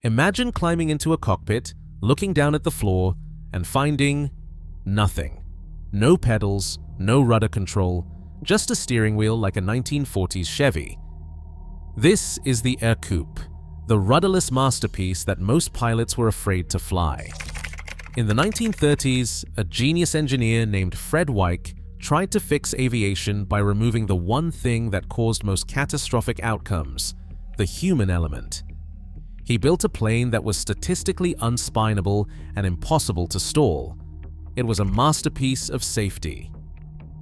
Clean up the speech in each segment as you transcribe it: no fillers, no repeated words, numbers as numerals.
Imagine climbing into a cockpit, looking down at the floor, and finding nothing. No pedals, no rudder control, just a steering wheel like a 1940s Chevy. This is the Ercoupe, the rudderless masterpiece that most pilots were afraid to fly. In the 1930s, a genius engineer named Fred Weick tried to fix aviation by removing the one thing that caused most catastrophic outcomes, the human element. He built a plane that was statistically un-spinable and impossible to stall. It was a masterpiece of safety.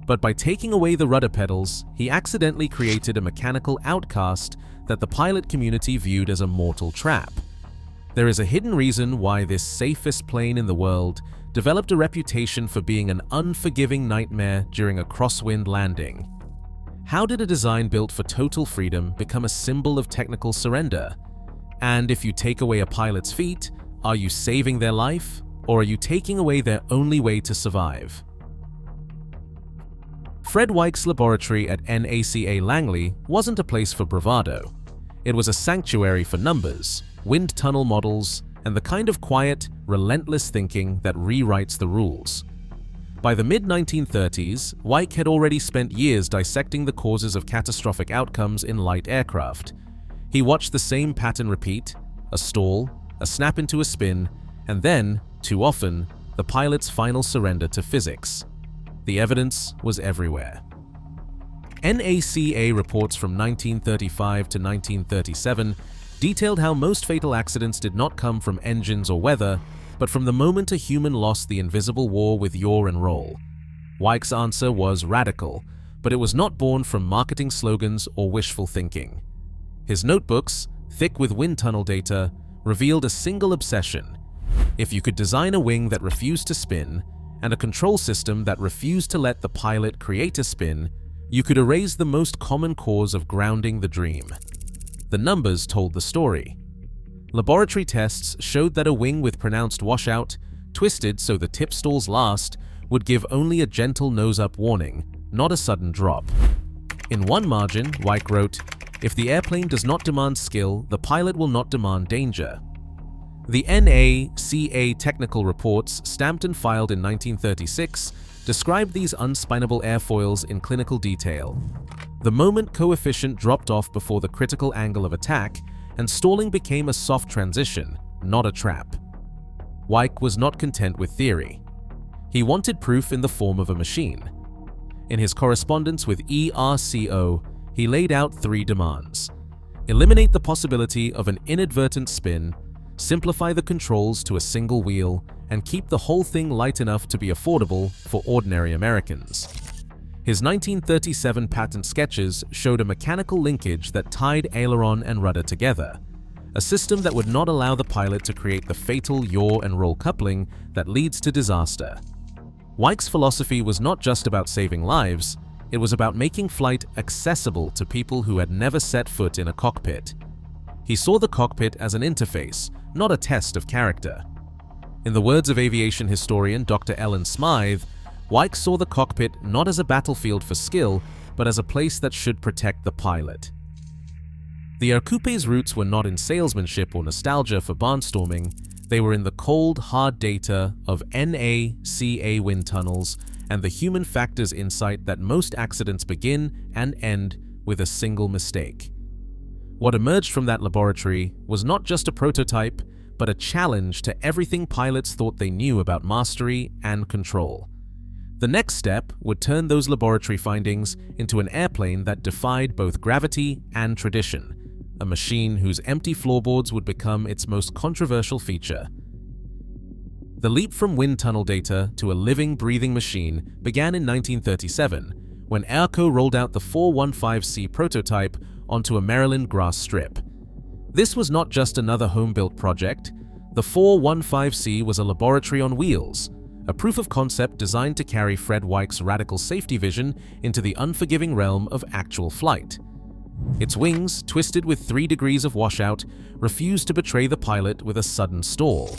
But by taking away the rudder pedals, he accidentally created a mechanical outcast that the pilot community viewed as a mortal trap. There is a hidden reason why this safest plane in the world developed a reputation for being an unforgiving nightmare during a crosswind landing. How did a design built for total freedom become a symbol of technical surrender? And if you take away a pilot's feet, are you saving their life, or are you taking away their only way to survive? Fred Weick's laboratory at NACA Langley wasn't a place for bravado. It was a sanctuary for numbers, wind tunnel models, and the kind of quiet, relentless thinking that rewrites the rules. By the mid-1930s, Weick had already spent years dissecting the causes of catastrophic outcomes in light aircraft. He watched the same pattern repeat: a stall, a snap into a spin, and then, too often, the pilot's final surrender to physics. The evidence was everywhere. NACA reports from 1935 to 1937 detailed how most fatal accidents did not come from engines or weather, but from the moment a human lost the invisible war with yaw and roll. Weick's answer was radical, but it was not born from marketing slogans or wishful thinking. His notebooks, thick with wind tunnel data, revealed a single obsession. If you could design a wing that refused to spin, and a control system that refused to let the pilot create a spin, you could erase the most common cause of grounding the dream. The numbers told the story. Laboratory tests showed that a wing with pronounced washout, twisted so the tip stalls last, would give only a gentle nose-up warning, not a sudden drop. In one margin, Weick wrote, "If the airplane does not demand skill, the pilot will not demand danger." The NACA technical reports, stamped and filed in 1936, described these un-spinable airfoils in clinical detail. The moment coefficient dropped off before the critical angle of attack, and stalling became a soft transition, not a trap. Weick was not content with theory. He wanted proof in the form of a machine. In his correspondence with Ercoupe, he laid out 3 demands. Eliminate the possibility of an inadvertent spin, simplify the controls to a single wheel, and keep the whole thing light enough to be affordable for ordinary Americans. His 1937 patent sketches showed a mechanical linkage that tied aileron and rudder together, a system that would not allow the pilot to create the fatal yaw and roll coupling that leads to disaster. Weick's philosophy was not just about saving lives, it was about making flight accessible to people who had never set foot in a cockpit. He saw the cockpit as an interface, not a test of character. In the words of aviation historian Dr. Ellen Smythe, Weick saw the cockpit not as a battlefield for skill, but as a place that should protect the pilot. The Ercoupe's roots were not in salesmanship or nostalgia for barnstorming, they were in the cold, hard data of NACA wind tunnels and the human factors insight that most accidents begin and end with a single mistake. What emerged from that laboratory was not just a prototype, but a challenge to everything pilots thought they knew about mastery and control. The next step would turn those laboratory findings into an airplane that defied both gravity and tradition, a machine whose empty floorboards would become its most controversial feature. The leap from wind tunnel data to a living, breathing machine began in 1937, when Ercoupe rolled out the 415C prototype onto a Maryland grass strip. This was not just another home-built project. The 415C was a laboratory on wheels, a proof of concept designed to carry Fred Weick's radical safety vision into the unforgiving realm of actual flight. Its wings, twisted with 3 degrees of washout, refused to betray the pilot with a sudden stall.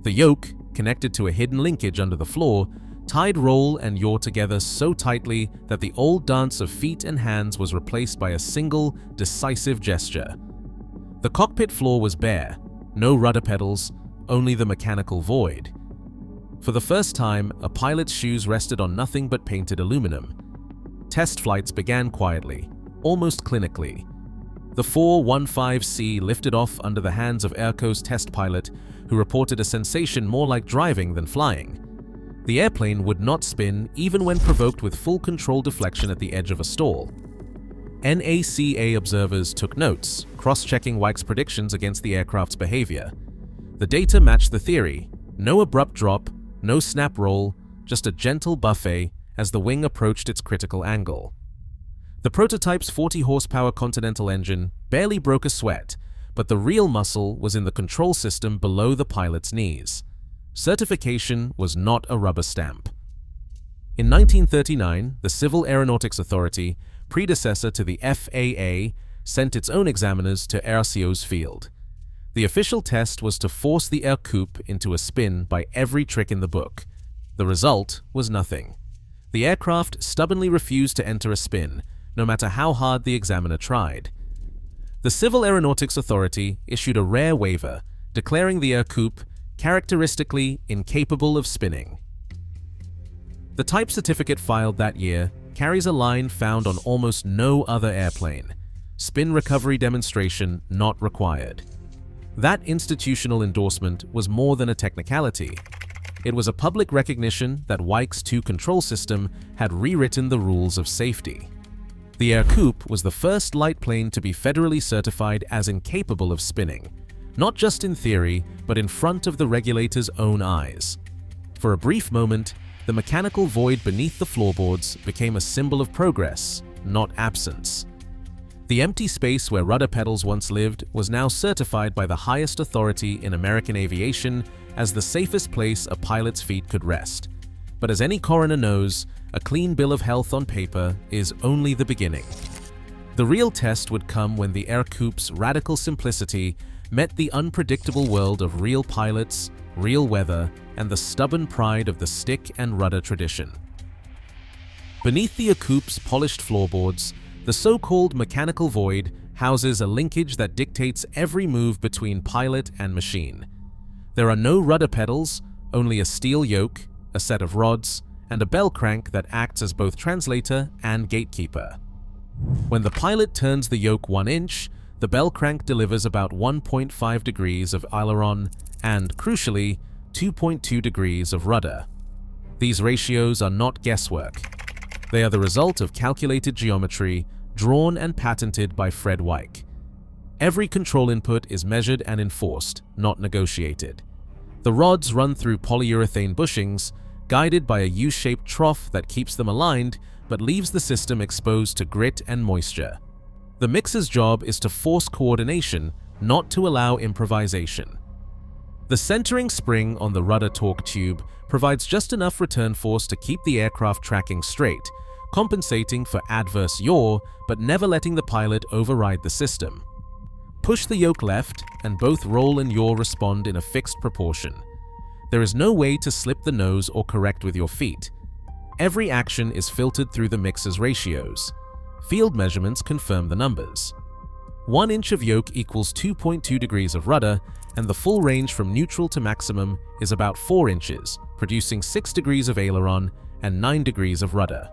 The yoke, connected to a hidden linkage under the floor, tied roll and yaw together so tightly that the old dance of feet and hands was replaced by a single, decisive gesture. The cockpit floor was bare, No rudder pedals, only the mechanical void. For the first time, a pilot's shoes rested on nothing but painted aluminum. Test flights began quietly, almost clinically. The 415C lifted off under the hands of Ercoupe's test pilot, who reported a sensation more like driving than flying. The airplane would not spin even when provoked with full control deflection at the edge of a stall. NACA observers took notes, cross-checking Weick's predictions against the aircraft's behavior. The data matched the theory: no abrupt drop, no snap roll, just a gentle buffet as the wing approached its critical angle. The prototype's 40-horsepower Continental engine barely broke a sweat, but the real muscle was in the control system below the pilot's knees. Certification was not a rubber stamp. In 1939, the Civil Aeronautics Authority, predecessor to the FAA, sent its own examiners to Ercoupe's field. The official test was to force the Ercoupe into a spin by every trick in the book. The result was nothing. The aircraft stubbornly refused to enter a spin, no matter how hard the examiner tried. The Civil Aeronautics Authority issued a rare waiver, declaring the Ercoupe characteristically incapable of spinning. The type certificate filed that year carries a line found on almost no other airplane: spin recovery demonstration not required. That institutional endorsement was more than a technicality. It was a public recognition that Weick's two-control system had rewritten the rules of safety. The Ercoupe was the first light plane to be federally certified as incapable of spinning, not just in theory, but in front of the regulator's own eyes. For a brief moment, the mechanical void beneath the floorboards became a symbol of progress, not absence. The empty space where rudder pedals once lived was now certified by the highest authority in American aviation as the safest place a pilot's feet could rest. But as any coroner knows, a clean bill of health on paper is only the beginning. The real test would come when the Ercoupe's radical simplicity met the unpredictable world of real pilots, real weather, and the stubborn pride of the stick and rudder tradition. Beneath the Ercoupe's polished floorboards, the so-called mechanical void houses a linkage that dictates every move between pilot and machine. There are no rudder pedals, only a steel yoke, a set of rods, and a bell crank that acts as both translator and gatekeeper. When the pilot turns the yoke 1 inch, the bell crank delivers about 1.5 degrees of aileron and, crucially, 2.2 degrees of rudder. These ratios are not guesswork. They are the result of calculated geometry drawn and patented by Fred Weick. Every control input is measured and enforced, not negotiated. The rods run through polyurethane bushings, guided by a U-shaped trough that keeps them aligned but leaves the system exposed to grit and moisture. The mixer's job is to force coordination, not to allow improvisation. The centering spring on the rudder torque tube provides just enough return force to keep the aircraft tracking straight, compensating for adverse yaw but never letting the pilot override the system. Push the yoke left, and both roll and yaw respond in a fixed proportion. There is no way to slip the nose or correct with your feet. Every action is filtered through the mixer's ratios. Field measurements confirm the numbers. 1 inch of yoke equals 2.2 degrees of rudder, and the full range from neutral to maximum is about 4 inches, producing 6 degrees of aileron and 9 degrees of rudder.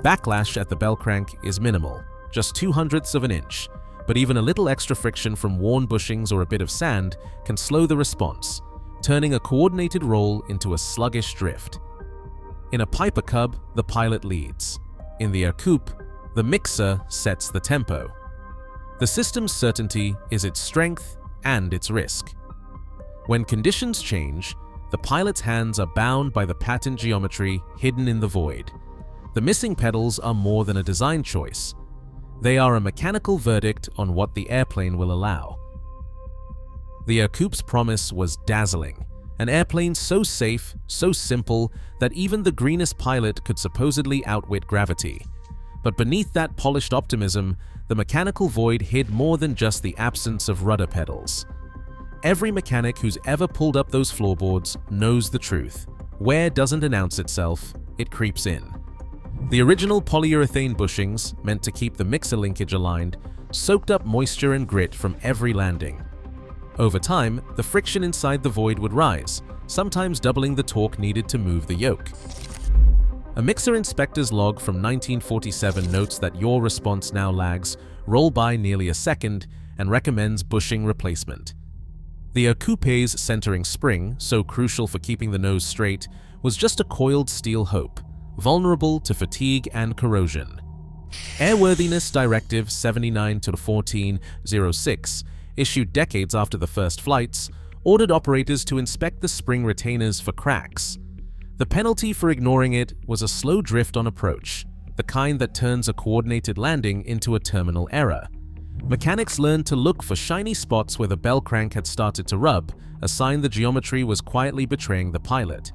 Backlash at the bell crank is minimal, just 0.02 of an inch, but even a little extra friction from worn bushings or a bit of sand can slow the response, turning a coordinated roll into a sluggish drift. In a Piper Cub, the pilot leads. In the Ercoupe, the mixer sets the tempo. The system's certainty is its strength and its risk. When conditions change, the pilot's hands are bound by the patent geometry hidden in the void. The missing pedals are more than a design choice. They are a mechanical verdict on what the airplane will allow. The Ercoupe's promise was dazzling, an airplane so safe, so simple, that even the greenest pilot could supposedly outwit gravity. But beneath that polished optimism, the mechanical void hid more than just the absence of rudder pedals. Every mechanic who's ever pulled up those floorboards knows the truth. Wear doesn't announce itself, it creeps in. The original polyurethane bushings, meant to keep the mixer linkage aligned, soaked up moisture and grit from every landing. Over time, the friction inside the void would rise, sometimes doubling the torque needed to move the yoke. A mixer inspector's log from 1947 notes that yaw response now lags roll by nearly a second and recommends bushing replacement. The Ercoupe's centering spring, so crucial for keeping the nose straight, was just a coiled steel hope, vulnerable to fatigue and corrosion. Airworthiness Directive 79-1406, issued decades after the first flights, ordered operators to inspect the spring retainers for cracks. The penalty for ignoring it was a slow drift on approach, the kind that turns a coordinated landing into a terminal error. Mechanics learned to look for shiny spots where the bell crank had started to rub, a sign the geometry was quietly betraying the pilot.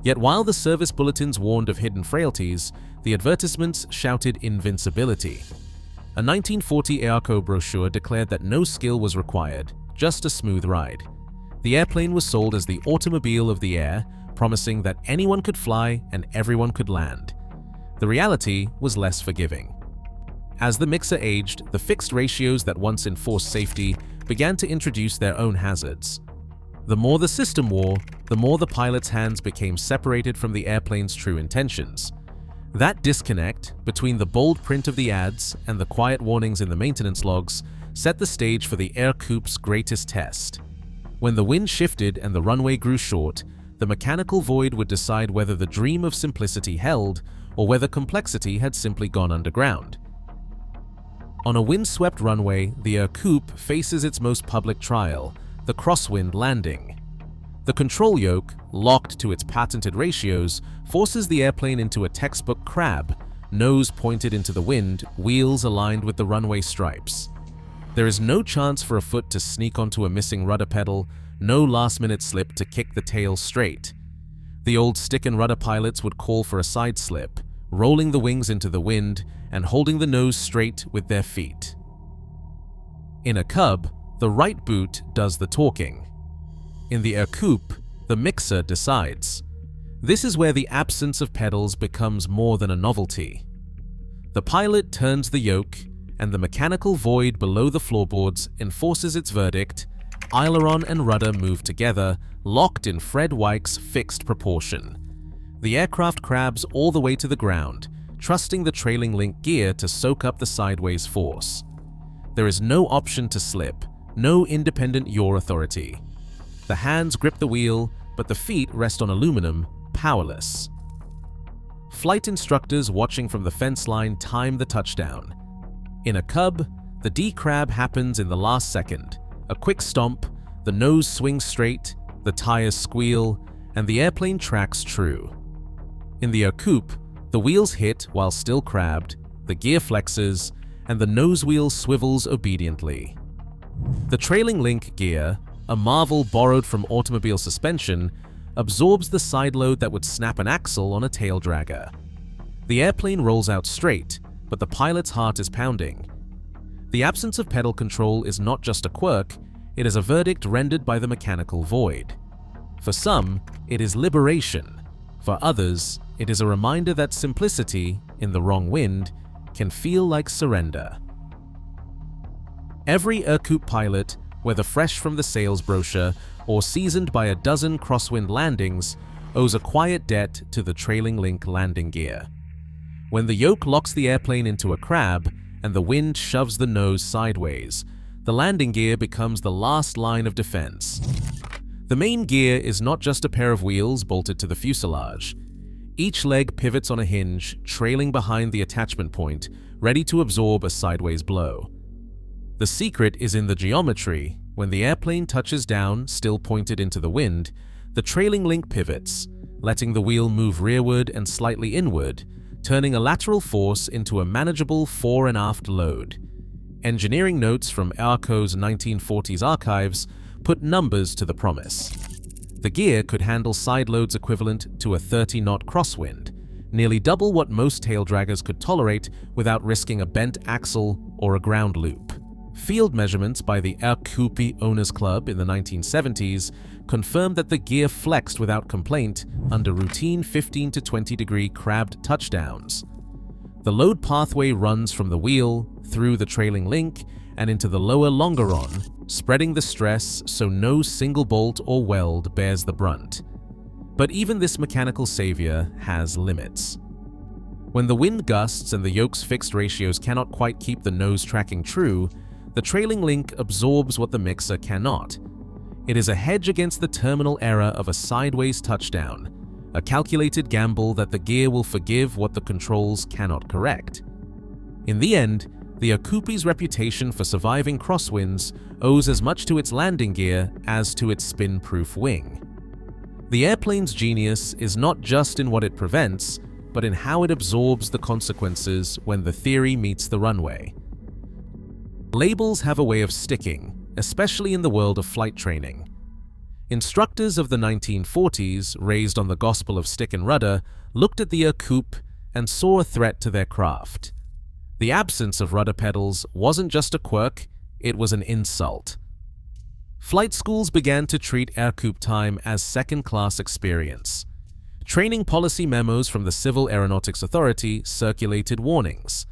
Yet while the service bulletins warned of hidden frailties, the advertisements shouted invincibility. A 1940 Ercoupe brochure declared that no skill was required, just a smooth ride. The airplane was sold as the automobile of the air, promising that anyone could fly and everyone could land. The reality was less forgiving. As the mixer aged, the fixed ratios that once enforced safety began to introduce their own hazards. The more the system wore, the more the pilot's hands became separated from the airplane's true intentions. That disconnect between the bold print of the ads and the quiet warnings in the maintenance logs set the stage for the Ercoupe's greatest test. When the wind shifted and the runway grew short, the mechanical void would decide whether the dream of simplicity held or whether complexity had simply gone underground. On a windswept runway, the Ercoupe faces its most public trial, the crosswind landing. The control yoke, locked to its patented ratios, forces the airplane into a textbook crab, nose pointed into the wind, wheels aligned with the runway stripes. There is no chance for a foot to sneak onto a missing rudder pedal, no last-minute slip to kick the tail straight. The old stick-and-rudder pilots would call for a side slip, rolling the wings into the wind and holding the nose straight with their feet. In a Cub, the right boot does the talking. In the Ercoupe, the mixer decides. This is where the absence of pedals becomes more than a novelty. The pilot turns the yoke, and the mechanical void below the floorboards enforces its verdict. Aileron and rudder move together, locked in Fred Weick's fixed proportion. The aircraft crabs all the way to the ground, trusting the trailing link gear to soak up the sideways force. There is no option to slip, no independent yaw authority. The hands grip the wheel, but the feet rest on aluminum, powerless. Flight instructors watching from the fence line time the touchdown. In a Cub, the D-crab happens in the last second. A quick stomp, the nose swings straight, the tires squeal, and the airplane tracks true. In the Ercoupe, the wheels hit while still crabbed, the gear flexes, and the nose wheel swivels obediently. The trailing link gear, a marvel borrowed from automobile suspension, absorbs the side load that would snap an axle on a tail dragger. The airplane rolls out straight, but the pilot's heart is pounding. The absence of pedal control is not just a quirk, it is a verdict rendered by the mechanical void. For some, it is liberation. For others, it is a reminder that simplicity, in the wrong wind, can feel like surrender. Every Ercoupe pilot, whether fresh from the sales brochure or seasoned by a dozen crosswind landings, owes a quiet debt to the trailing link landing gear. When the yoke locks the airplane into a crab and the wind shoves the nose sideways, the landing gear becomes the last line of defense. The main gear is not just a pair of wheels bolted to the fuselage. Each leg pivots on a hinge, trailing behind the attachment point, ready to absorb a sideways blow. The secret is in the geometry. When the airplane touches down, still pointed into the wind, the trailing link pivots, letting the wheel move rearward and slightly inward, turning a lateral force into a manageable fore and aft load. Engineering notes from Ercoupe's 1940s archives put numbers to the promise. The gear could handle side loads equivalent to a 30-knot crosswind, nearly double what most tail draggers could tolerate without risking a bent axle or a ground loop. Field measurements by the Ercoupe Owners Club in the 1970s confirmed that the gear flexed without complaint under routine 15 to 20 degree crabbed touchdowns. The load pathway runs from the wheel, through the trailing link, and into the lower longeron, spreading the stress so no single bolt or weld bears the brunt. But even this mechanical savior has limits. When the wind gusts and the yoke's fixed ratios cannot quite keep the nose tracking true, the trailing link absorbs what the mixer cannot. It is a hedge against the terminal error of a sideways touchdown, a calculated gamble that the gear will forgive what the controls cannot correct. In the end, the Ercoupe's reputation for surviving crosswinds owes as much to its landing gear as to its spin-proof wing. The airplane's genius is not just in what it prevents, but in how it absorbs the consequences when the theory meets the runway. Labels have a way of sticking, especially in the world of flight training. Instructors of the 1940s, raised on the gospel of stick and rudder, looked at the Ercoupe and saw a threat to their craft. The absence of rudder pedals wasn't just a quirk, it was an insult. Flight schools began to treat Ercoupe time as second-class experience. Training policy memos from the Civil Aeronautics Authority circulated warnings.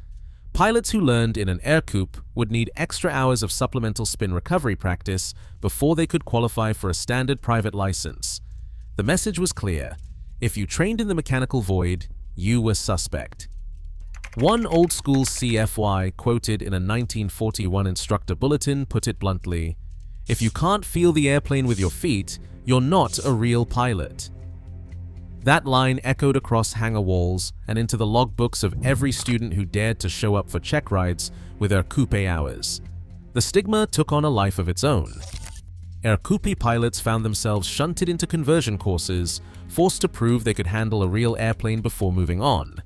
Pilots who learned in an Ercoupe would need extra hours of supplemental spin recovery practice before they could qualify for a standard private license. The message was clear: if you trained in the mechanical void, you were suspect. One old-school CFY quoted in a 1941 instructor bulletin put it bluntly: "If you can't feel the airplane with your feet, you're not a real pilot." That line echoed across hangar walls and into the logbooks of every student who dared to show up for check rides with Ercoupe hours. The stigma took on a life of its own. Ercoupe pilots found themselves shunted into conversion courses, forced to prove they could handle a real airplane before moving on.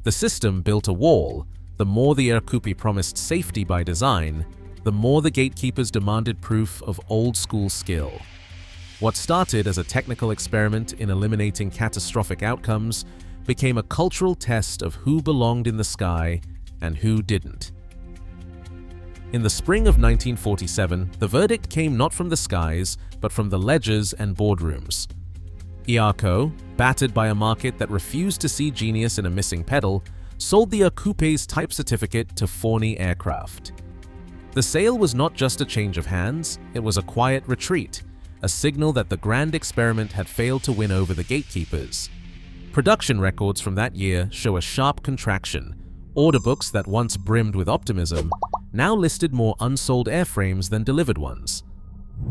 The system built a wall. The more the Ercoupe promised safety by design, the more the gatekeepers demanded proof of old-school skill. What started as a technical experiment in eliminating catastrophic outcomes became a cultural test of who belonged in the sky and who didn't. In the spring of 1947, the verdict came not from the skies, but from the ledgers and boardrooms. Ercoupe, battered by a market that refused to see genius in a missing pedal, sold the Ercoupe's type certificate to Forney aircraft. The sale was not just a change of hands, it was a quiet retreat, a signal that the grand experiment had failed to win over the gatekeepers. Production records from that year show a sharp contraction. Order books that once brimmed with optimism now listed more unsold airframes than delivered ones.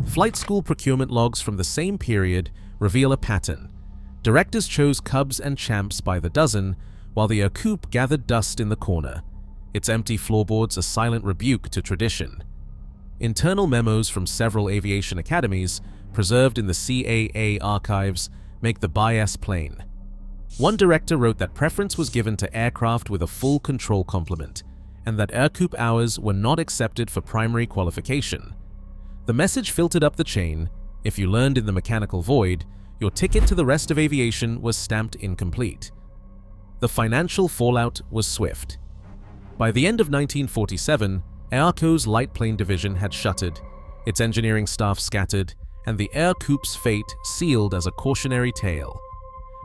Flight school procurement logs from the same period reveal a pattern. Directors chose Cubs and Champs by the dozen, while the Ercoupe gathered dust in the corner, its empty floorboards a silent rebuke to tradition. Internal memos from several aviation academies, preserved in the CAA archives, make the bias plain. One director wrote that preference was given to aircraft with a full control complement, and that Ercoupe hours were not accepted for primary qualification. The message filtered up the chain: if you learned in the mechanical void, your ticket to the rest of aviation was stamped incomplete. The financial fallout was swift. By the end of 1947, Ercoupe's light plane division had shuttered, its engineering staff scattered, and the Ercoupe's fate sealed as a cautionary tale.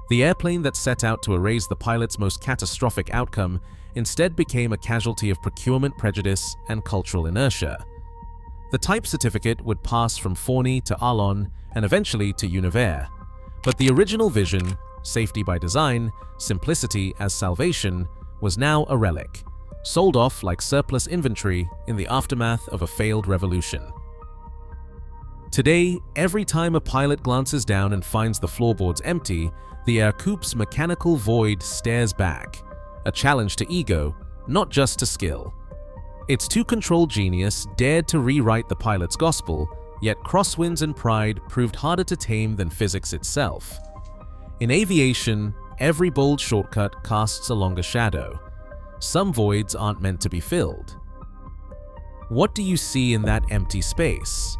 The airplane that set out to erase the pilot's most catastrophic outcome instead became a casualty of procurement prejudice and cultural inertia. The type certificate would pass from Forney to Arlon and eventually to Univair, but the original vision, safety by design, simplicity as salvation, was now a relic, sold off like surplus inventory in the aftermath of a failed revolution. Today, every time a pilot glances down and finds the floorboards empty, the Ercoupe's mechanical void stares back, a challenge to ego, not just to skill. Its two-control genius dared to rewrite the pilot's gospel, yet crosswinds and pride proved harder to tame than physics itself. In aviation, every bold shortcut casts a longer shadow. Some voids aren't meant to be filled. What do you see in that empty space?